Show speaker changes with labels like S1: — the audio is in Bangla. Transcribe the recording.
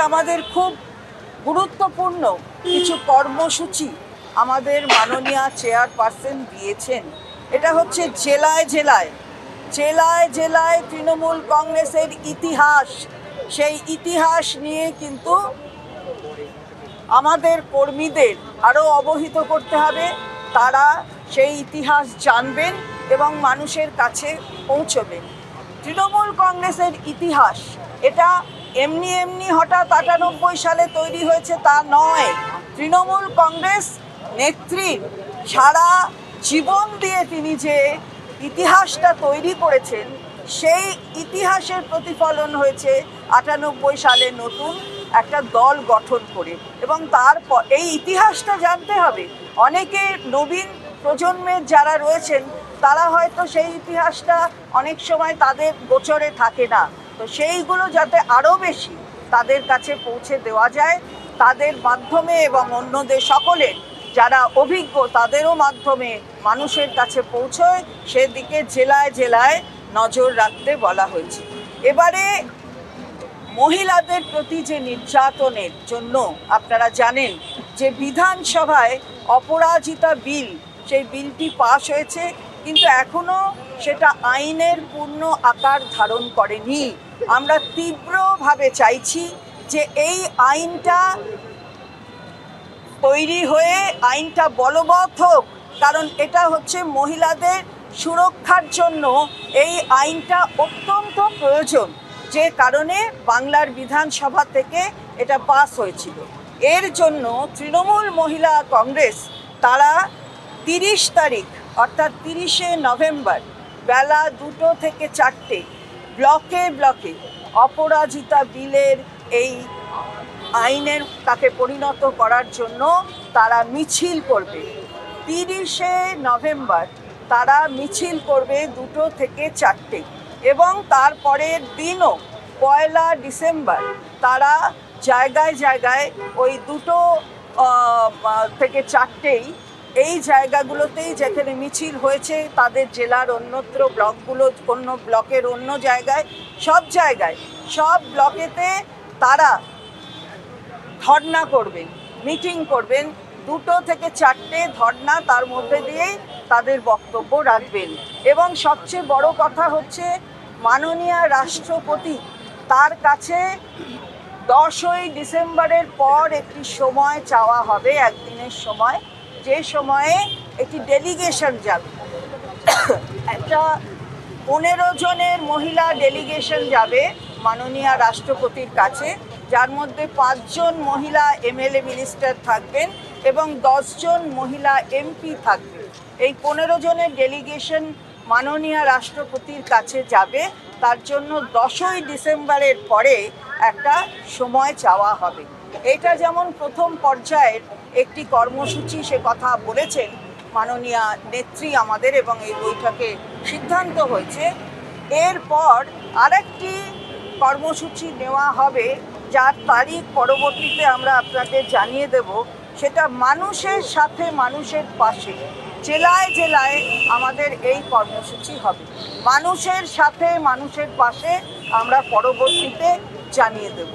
S1: আমাদের খুব গুরুত্বপূর্ণ কিছু কর্মসূচি আমাদের মাননীয় চেয়ারপারসন দিয়েছেন। এটা হচ্ছে জেলায় জেলায় জেলায় জেলায় তৃণমূল কংগ্রেসের ইতিহাস, সেই ইতিহাস নিয়ে কিন্তু আমাদের কর্মীদের আরও অবহিত করতে হবে। তারা সেই ইতিহাস জানবেন এবং মানুষের কাছে পৌঁছবেন। তৃণমূল কংগ্রেসের ইতিহাস এটা এমনি এমনি হঠাৎ ৯৮ সালে তৈরি হয়েছে তা নয়। তৃণমূল কংগ্রেস নেত্রীর সারা জীবন দিয়ে তিনি যে ইতিহাসটা তৈরি করেছেন, সেই ইতিহাসের প্রতিফলন হয়েছে ৯৮ সালে নতুন একটা দল গঠন করে। এবং তারপর এই ইতিহাসটা জানতে হবে। অনেকে নবীন প্রজন্মের যারা রয়েছেন তারা হয়তো সেই ইতিহাসটা অনেক সময় তাদের গোচরে থাকে না। তো সেইগুলো যাতে আরও বেশি তাদের কাছে পৌঁছে দেওয়া যায়, তাদের মাধ্যমে এবং অন্যদের সকলের যারা অভিজ্ঞ তাদেরও মাধ্যমে মানুষের কাছে পৌঁছয়, সেদিকে জেলায় জেলায় নজর রাখতে বলা হয়েছে। এবারে মহিলাদের প্রতি যে নির্যাতনের জন্য আপনারা জানেন যে বিধানসভায় অপরাজিতা বিল, সেই বিলটি পাশ হয়েছে, কিন্তু এখনও সেটা আইনের পূর্ণ আকার ধারণ করেনি। আমরা তীব্রভাবে চাইছি যে এই আইনটা তৈরি হয়ে আইনটা বলবৎ হোক, কারণ এটা হচ্ছে মহিলাদের সুরক্ষার জন্য এই আইনটা অত্যন্ত প্রয়োজন, যে কারণে বাংলার বিধানসভা থেকে এটা পাস হয়েছিল। এর জন্য তৃণমূল মহিলা কংগ্রেস তারা ৩০ তারিখ অর্থাৎ ৩০শে নভেম্বর বেলা ২টো থেকে ৪টে ব্লকে ব্লকে অপরাজিতা বিলের এই আইনের তাকে পরিণত করার জন্য তারা মিছিল করবে। ৩০শে নভেম্বর তারা মিছিল করবে ২টো থেকে ৪টে, এবং তারপরের দিনও ১লা ডিসেম্বর তারা জায়গায় জায়গায় ওই ২টো থেকে ৪টেই এই জায়গাগুলোতেই যেখানে মিছিল হয়েছে তাদের জেলার অন্যত্র ব্লকগুলো, অন্য ব্লকের অন্য জায়গায়, সব ব্লকেতে তারা ধর্ণা করবেন, মিটিং করবেন। ২টো থেকে ৪টে ধর্ণা, তার মধ্যে দিয়েই তাদের বক্তব্য রাখবেন। এবং সবচেয়ে বড় কথা হচ্ছে মাননীয় রাষ্ট্রপতি তার কাছে ১০ই ডিসেম্বরের পর একটি সময় চাওয়া হবে, একদিনের সময়, যে সময়ে একটি ডেলিগেশন যাবে। একটা ১৫ জনের মহিলা ডেলিগেশন যাবে মাননীয় রাষ্ট্রপতির কাছে, যার মধ্যে ৫ জন মহিলা এমএলএ মিনিস্টার থাকবেন এবং ১০ জন মহিলা এমপি থাকবে। এই ১৫ জনের ডেলিগেশন মাননীয় রাষ্ট্রপতির কাছে যাবে। তার জন্য ১০ই ডিসেম্বরের পরে একটা সময় চাওয়া হবে। এটা যেমন প্রথম পর্যায়ের একটি কর্মসূচি, সে কথা বলেছেন মাননীয় নেত্রী আমাদের, এবং এই বৈঠকে সিদ্ধান্ত হয়েছে। এরপর আরেকটি কর্মসূচি নেওয়া হবে, যার তারিখ পরবর্তীতে আমরা আপনাদের জানিয়ে দেব। সেটা মানুষের সাথে মানুষের পাশে, জেলায় জেলায় আমাদের এই কর্মসূচি হবে। মানুষের সাথে মানুষের পাশে আমরা পরবর্তীতে জানিয়ে দেব।